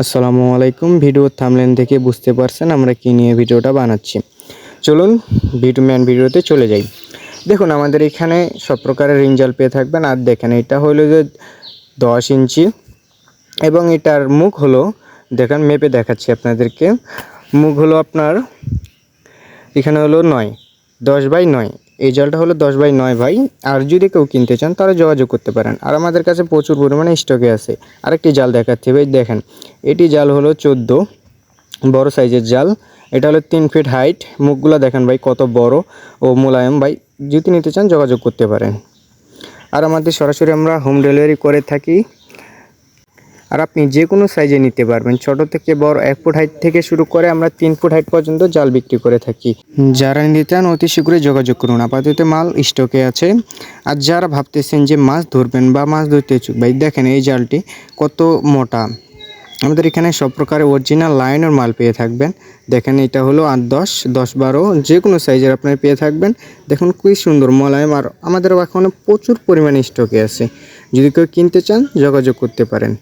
আসসালামু আলাইকুম। Video thumbnail থেকে বুঝতে পারছেন আমরা কি নিয়ে ভিডিওটা বানাচ্ছি। চলুন ভিডিওতে চলে যাই। দেখুন আমাদের এখানে সব প্রকারের রিং জাল পেয়ে থাকবেন। আর দেখেন এটা হলো যে 10 ইঞ্চি এবং এটার মুখ হলো, দেখেন মেপে দেখাচ্ছি আপনাদেরকে। মুখ হলো আপনার এখানে হলো 10/9। এই জালটা হলো 10/9 ভাই। আর যদি কেউ কিনতে চান তাহলে যোগাযোগ করতে পারেন। আর আমাদের কাছে প্রচুর পরিমাণে স্টকে আছে। আরেকটি জাল দেখাচ্ছি ভাই, দেখেন এটি জাল হলো 14 বড় সাইজের জাল। এটা হলো 3 ফিট হাইট। মুখগুলো দেখেন ভাই কত বড় ও মোলায়েম ভাই। যদি নিতে চান যোগাযোগ করতে পারেন। আর আমাদের সরাসরি আমরা হোম ডেলিভারি করে থাকি। আর আপনি যে কোনো সাইজে নিতে পারবেন, ছোট থেকে বড় 1 ফুট হাইট থেকে শুরু করে আমরা 3 ফুট হাইট পর্যন্ত জাল বিক্রি করে থাকি। যারা নিতে চান অতি শীঘ্রই যোগাযোগ করুন। আপাতত মাল স্টকে আছে। আর যারা ভাবতেছেন যে মাছ ধরবেন বা মাছ ধরতে ইচ্ছুক ভাই, দেখেন এই জালটি কত মোটা। আমাদের এখানে সব প্রকারের অরিজিনাল লাইনের মাল পেয়ে থাকবেন। দেখেন এটা হলো 8-10, 10-12 যে কোনো সাইজের আপনারা পেয়ে থাকবেন। দেখুন খুবই সুন্দর মোলায়েম। আর আমাদের এখনো প্রচুর পরিমাণে স্টকে আছে। যদি কেউ কিনতে চান যোগাযোগ করতে পারেন।